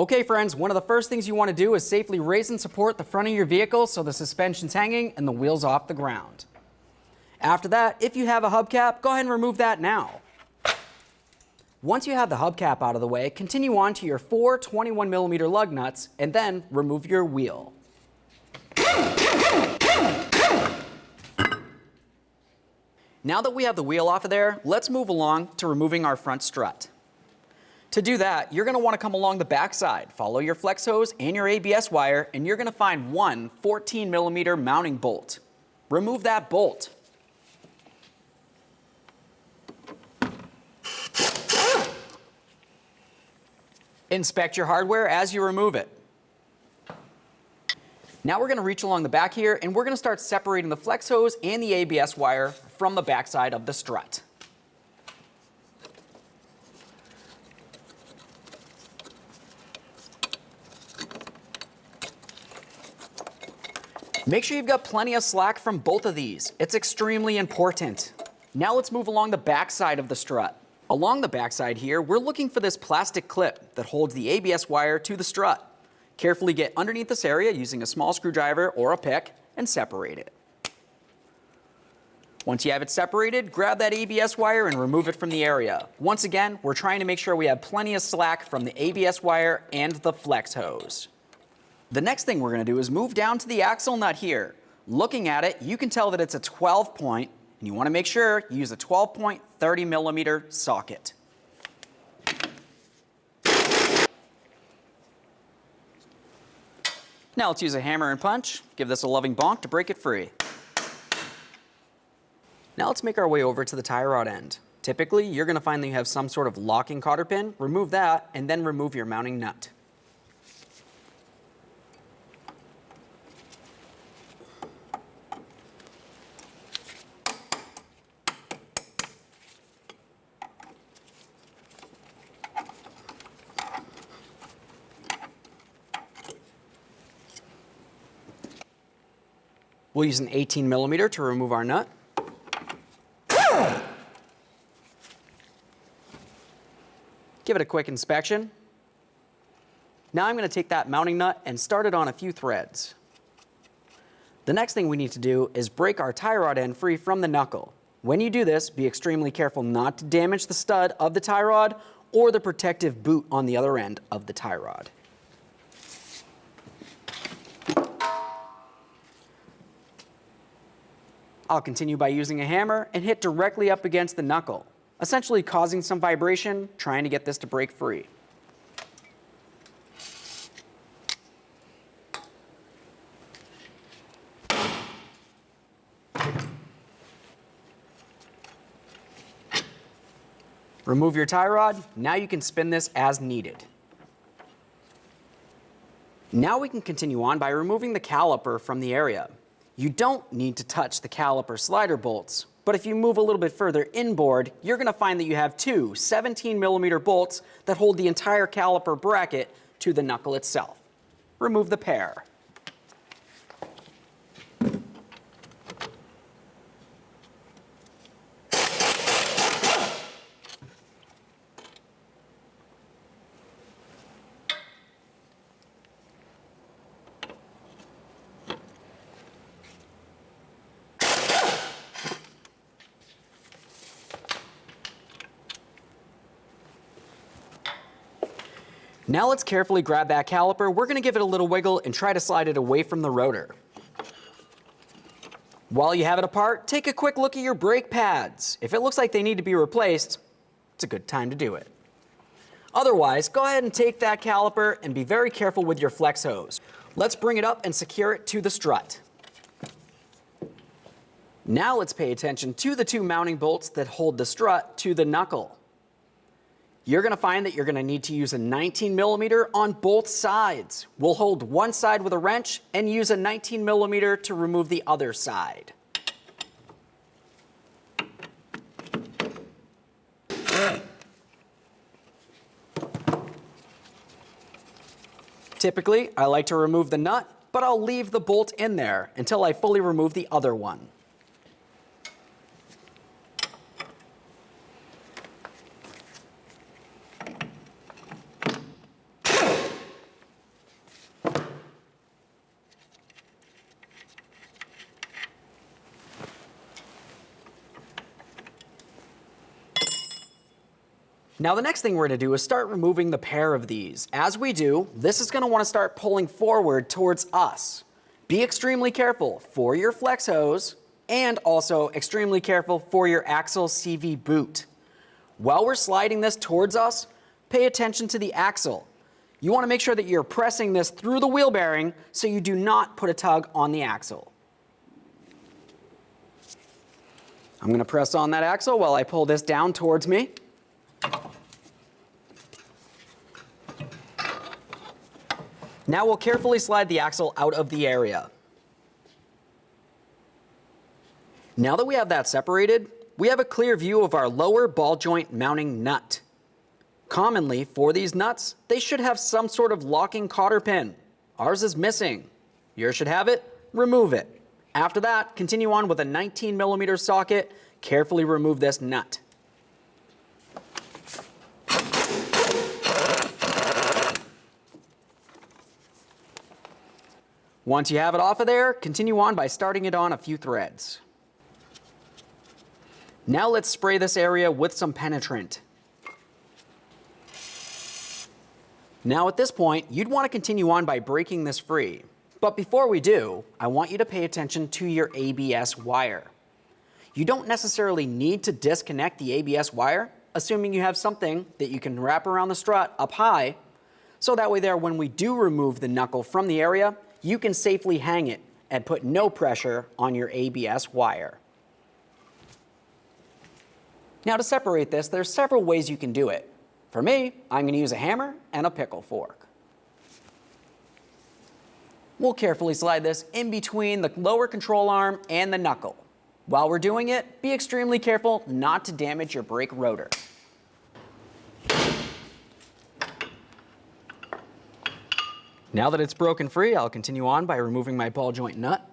Okay friends, one of the first things you want to do is safely raise and support the front of your vehicle so the suspension's hanging and the wheel's off the ground. After that, if you have a hubcap, go ahead and remove that now. Once you have the hubcap out of the way, continue on to your 4 21mm lug nuts and then remove your wheel. Now that we have the wheel off of there, let's move along to removing our front strut. To do that, you're going to want to come along the back side, follow your flex hose and your ABS wire, and you're going to find one 14mm mounting bolt. Remove that bolt. Inspect your hardware as you remove it. Now we're going to reach along the back here and we're going to start separating the flex hose and the ABS wire from the backside of the strut. Make sure you've got plenty of slack from both of these. It's extremely important. Now let's move along the backside of the strut. Along the backside here, we're looking for this plastic clip that holds the ABS wire to the strut. Carefully get underneath this area using a small screwdriver or a pick and separate it. Once you have it separated, grab that ABS wire and remove it from the area. Once again, we're trying to make sure we have plenty of slack from the ABS wire and the flex hose. The next thing we're going to do is move down to the axle nut here. Looking at it, you can tell that it's a 12 point, and you want to make sure you use a 12-point 30mm socket. Now let's use a hammer and punch, give this a loving bonk to break it free. Now let's make our way over to the tie rod end. Typically, you're going to find that you have some sort of locking cotter pin. Remove that, and then remove your mounting nut. We'll use an 18mm to remove our nut. Give it a quick inspection. Now I'm going to take that mounting nut and start it on a few threads. The next thing we need to do is break our tie rod end free from the knuckle. When you do this, be extremely careful not to damage the stud of the tie rod or the protective boot on the other end of the tie rod. I'll continue by using a hammer and hit directly up against the knuckle, essentially causing some vibration, trying to get this to break free. Remove your tie rod. Now you can spin this as needed. Now we can continue on by removing the caliper from the area. You don't need to touch the caliper slider bolts, but if you move a little bit further inboard, you're going to find that you have two 17mm bolts that hold the entire caliper bracket to the knuckle itself. Remove the pair. Now let's carefully grab that caliper. We're going to give it a little wiggle and try to slide it away from the rotor. While you have it apart, take a quick look at your brake pads. If it looks like they need to be replaced, it's a good time to do it. Otherwise, go ahead and take that caliper and be very careful with your flex hose. Let's bring it up and secure it to the strut. Now let's pay attention to the two mounting bolts that hold the strut to the knuckle. You're going to find that you're going to need to use a 19mm on both sides. We'll hold one side with a wrench and use a 19mm to remove the other side. Typically, I like to remove the nut, but I'll leave the bolt in there until I fully remove the other one. Now the next thing we're going to do is start removing the pair of these. As we do, this is going to want to start pulling forward towards us. Be extremely careful for your flex hose and also extremely careful for your axle CV boot. While we're sliding this towards us, pay attention to the axle. You want to make sure that you're pressing this through the wheel bearing so you do not put a tug on the axle. I'm going to press on that axle while I pull this down towards me. Now we'll carefully slide the axle out of the area. Now that we have that separated, we have a clear view of our lower ball joint mounting nut. Commonly, for these nuts, they should have some sort of locking cotter pin. Ours is missing. Yours should have it. Remove it. After that, continue on with a 19mm socket. Carefully remove this nut. Once you have it off of there, continue on by starting it on a few threads. Now let's spray this area with some penetrant. Now at this point, you'd want to continue on by breaking this free. But before we do, I want you to pay attention to your ABS wire. You don't necessarily need to disconnect the ABS wire, assuming you have something that you can wrap around the strut up high, so that way there, when we do remove the knuckle from the area, you can safely hang it and put no pressure on your ABS wire. Now to separate this, there's several ways you can do it. For me, I'm going to use a hammer and a pickle fork. We'll carefully slide this in between the lower control arm and the knuckle. While we're doing it, be extremely careful not to damage your brake rotor. Now that it's broken free, I'll continue on by removing my ball joint nut.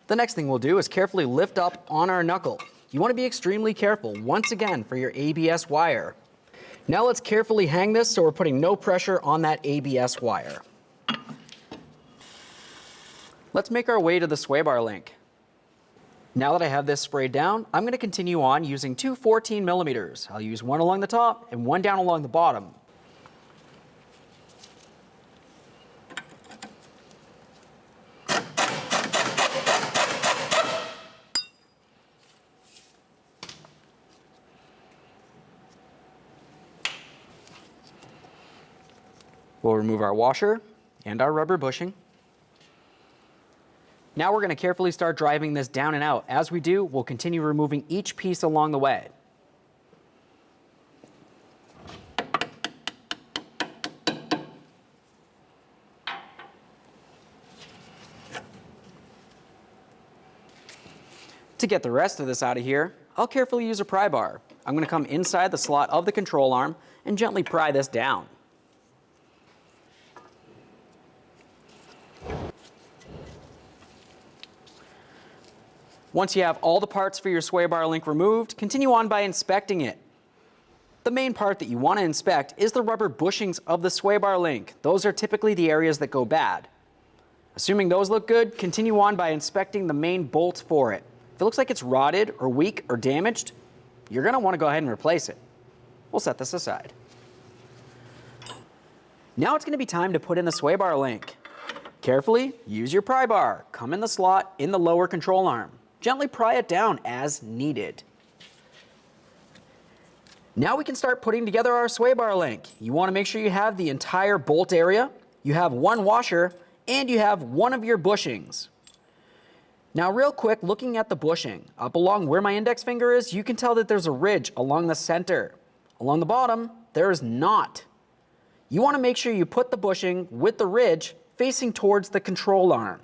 The next thing we'll do is carefully lift up on our knuckle. You want to be extremely careful, once again, for your ABS wire. Now let's carefully hang this so we're putting no pressure on that ABS wire. Let's make our way to the sway bar link. Now that I have this sprayed down, I'm going to continue on using two 14mm. I'll use one along the top and one down along the bottom. We'll remove our washer and our rubber bushing. Now we're going to carefully start driving this down and out. As we do, we'll continue removing each piece along the way. To get the rest of this out of here, I'll carefully use a pry bar. I'm going to come inside the slot of the control arm and gently pry this down. Once you have all the parts for your sway bar link removed, continue on by inspecting it. The main part that you want to inspect is the rubber bushings of the sway bar link. Those are typically the areas that go bad. Assuming those look good, continue on by inspecting the main bolt for it. If it looks like it's rotted or weak or damaged, you're going to want to go ahead and replace it. We'll set this aside. Now it's going to be time to put in the sway bar link. Carefully use your pry bar. Come in the slot in the lower control arm. Gently pry it down as needed. Now we can start putting together our sway bar link. You want to make sure you have the entire bolt area, you have one washer, and you have one of your bushings. Now real quick, looking at the bushing, up along where my index finger is, you can tell that there's a ridge along the center. Along the bottom, there is not. You want to make sure you put the bushing with the ridge facing towards the control arm.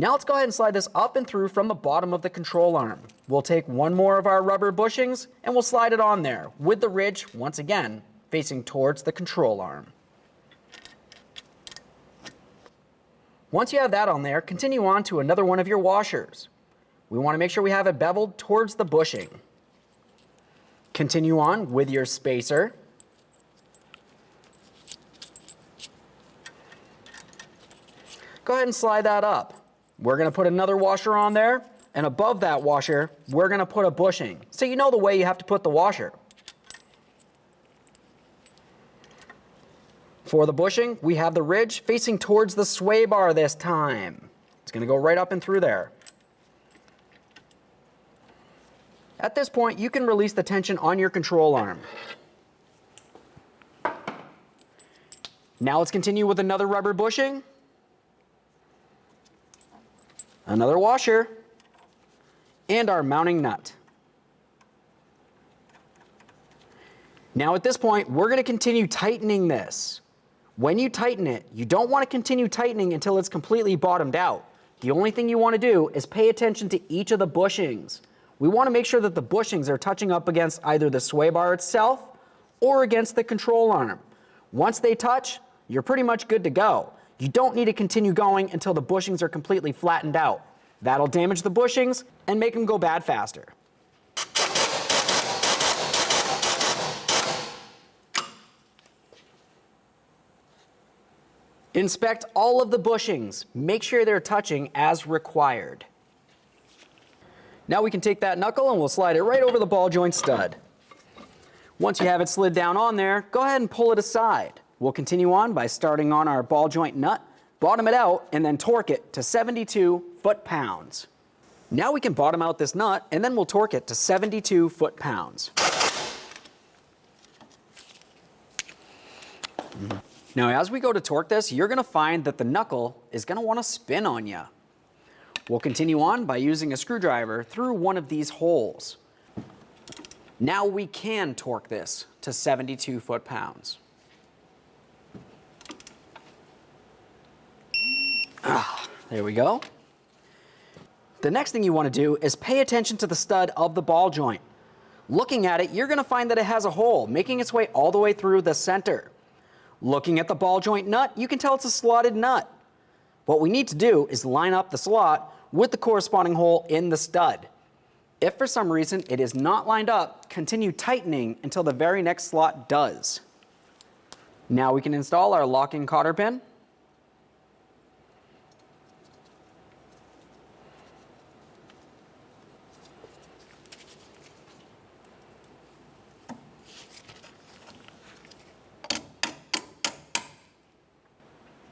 Now let's go ahead and slide this up and through from the bottom of the control arm. We'll take one more of our rubber bushings and we'll slide it on there with the ridge, once again, facing towards the control arm. Once you have that on there, continue on to another one of your washers. We want to make sure we have it beveled towards the bushing. Continue on with your spacer. Go ahead and slide that up. We're going to put another washer on there, and above that washer, we're going to put a bushing. So you know the way you have to put the washer. For the bushing, we have the ridge facing towards the sway bar this time. It's going to go right up and through there. At this point, you can release the tension on your control arm. Now let's continue with another rubber bushing, another washer, and our mounting nut. Now at this point, we're going to continue tightening this. When you tighten it, you don't want to continue tightening until it's completely bottomed out. The only thing you want to do is pay attention to each of the bushings. We want to make sure that the bushings are touching up against either the sway bar itself or against the control arm. Once they touch, you're pretty much good to go. You don't need to continue going until the bushings are completely flattened out. That'll damage the bushings and make them go bad faster. Inspect all of the bushings. Make sure they're touching as required. Now we can take that knuckle and we'll slide it right over the ball joint stud. Once you have it slid down on there, go ahead and pull it aside. We'll continue on by starting on our ball joint nut, bottom it out, and then torque it to 72 foot-pounds. Now we can bottom out this nut and then we'll torque it to 72 foot-pounds. Now as we go to torque this, you're going to find that the knuckle is going to want to spin on you. We'll continue on by using a screwdriver through one of these holes. Now we can torque this to 72 foot-pounds. There we go. The next thing you want to do is pay attention to the stud of the ball joint. Looking at it, you're going to find that it has a hole, making its way all the way through the center. Looking at the ball joint nut, you can tell it's a slotted nut. What we need to do is line up the slot with the corresponding hole in the stud. If for some reason it is not lined up, continue tightening until the very next slot does. Now we can install our locking cotter pin.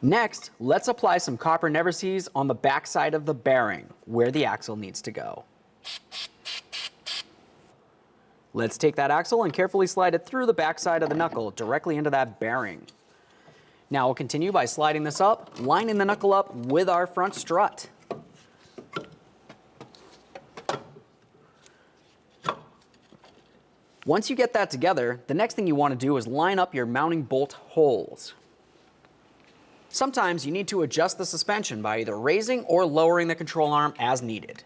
Next, let's apply some copper never sees on the back side of the bearing, where the axle needs to go. Let's take that axle and carefully slide it through the back side of the knuckle, directly into that bearing. Now we'll continue by sliding this up, lining the knuckle up with our front strut. Once you get that together, the next thing you want to do is line up your mounting bolt holes. Sometimes you need to adjust the suspension by either raising or lowering the control arm as needed.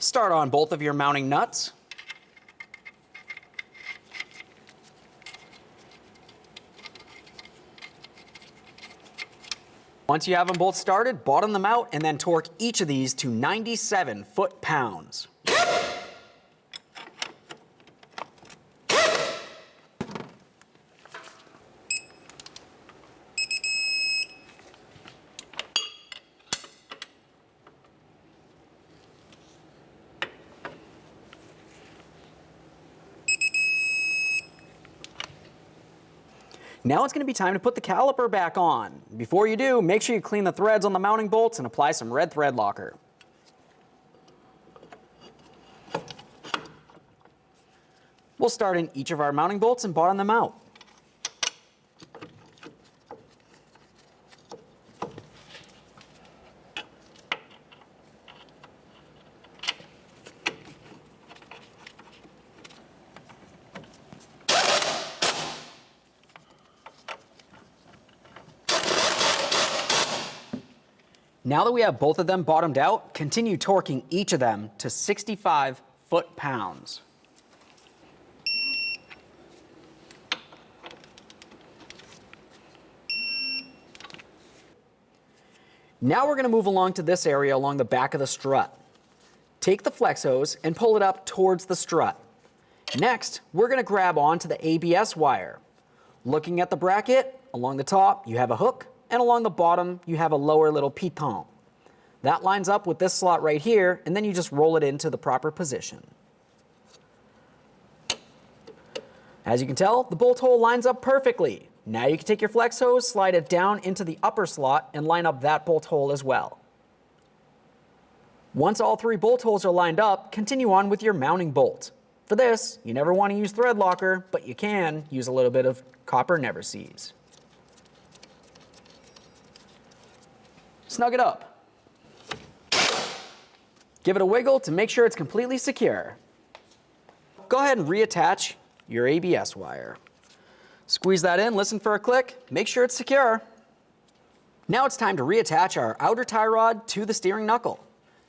Start on both of your mounting nuts. Once you have them both started, bottom them out and then torque each of these to 97 foot-pounds. Now it's going to be time to put the caliper back on. Before you do, make sure you clean the threads on the mounting bolts and apply some red thread locker. We'll start in each of our mounting bolts and bottom them out. Now that we have both of them bottomed out, continue torquing each of them to 65 foot-pounds. Now we're going to move along to this area along the back of the strut. Take the flex hose and pull it up towards the strut. Next, we're going to grab onto the ABS wire. Looking at the bracket, along the top you have a hook, and along the bottom you have a lower little piton. That lines up with this slot right here, and then you just roll it into the proper position. As you can tell, the bolt hole lines up perfectly. Now you can take your flex hose, slide it down into the upper slot, and line up that bolt hole as well. Once all 3 bolt holes are lined up, continue on with your mounting bolt. For this, you never want to use thread locker, but you can use a little bit of copper never seize. Snug it up. Give it a wiggle to make sure it's completely secure. Go ahead and reattach your ABS wire. Squeeze that in, listen for a click, make sure it's secure. Now it's time to reattach our outer tie rod to the steering knuckle.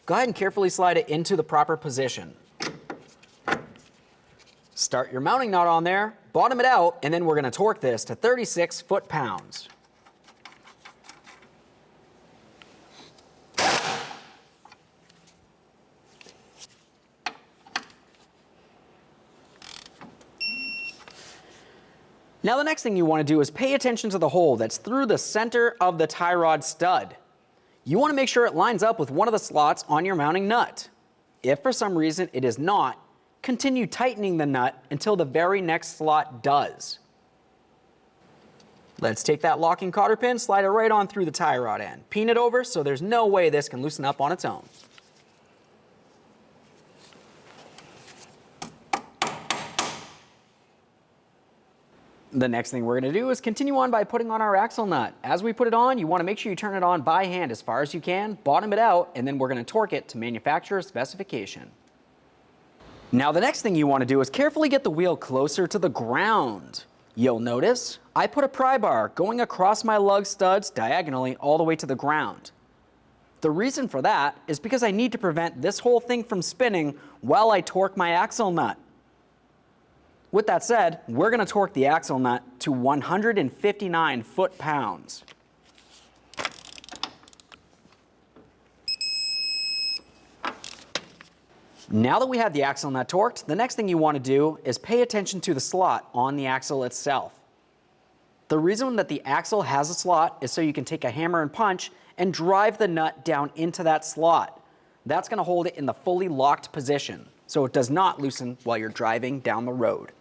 Go ahead and carefully slide it into the proper position. Start your mounting nut on there, bottom it out, and then we're going to torque this to 36 foot-pounds. Now the next thing you want to do is pay attention to the hole that's through the center of the tie rod stud. You want to make sure it lines up with one of the slots on your mounting nut. If for some reason it is not, continue tightening the nut until the very next slot does. Let's take that locking cotter pin, slide it right on through the tie rod end. Peen it over so there's no way this can loosen up on its own. The next thing we're going to do is continue on by putting on our axle nut. As we put it on, you want to make sure you turn it on by hand as far as you can, bottom it out, and then we're going to torque it to manufacturer's specification. Now the next thing you want to do is carefully get the wheel closer to the ground. You'll notice I put a pry bar going across my lug studs diagonally all the way to the ground. The reason for that is because I need to prevent this whole thing from spinning while I torque my axle nut. With that said, we're going to torque the axle nut to 159 foot-pounds. Now that we have the axle nut torqued, the next thing you want to do is pay attention to the slot on the axle itself. The reason that the axle has a slot is so you can take a hammer and punch and drive the nut down into that slot. That's going to hold it in the fully locked position, so it does not loosen while you're driving down the road.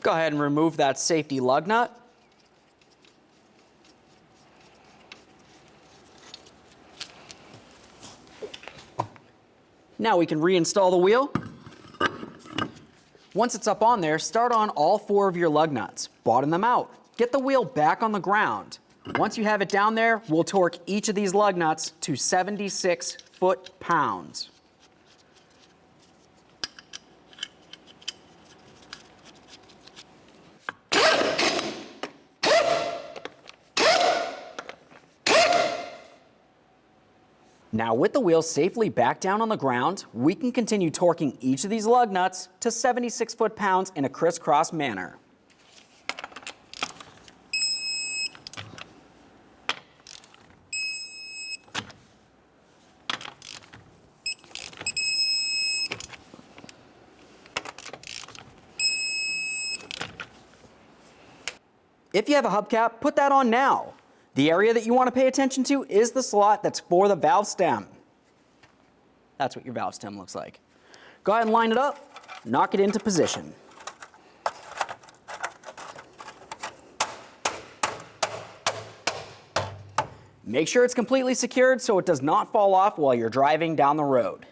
Go ahead and remove that safety lug nut. Now we can reinstall the wheel. Once it's up on there, start on all 4 of your lug nuts. Bottom them out. Get the wheel back on the ground. Once you have it down there, we'll torque each of these lug nuts to 76 foot-pounds. Now with the wheel safely back down on the ground, we can continue torquing each of these lug nuts to 76 foot-pounds in a crisscross manner. If you have a hubcap, put that on now. The area that you want to pay attention to is the slot that's for the valve stem. That's what your valve stem looks like. Go ahead and line it up, knock it into position. Make sure it's completely secured so it does not fall off while you're driving down the road.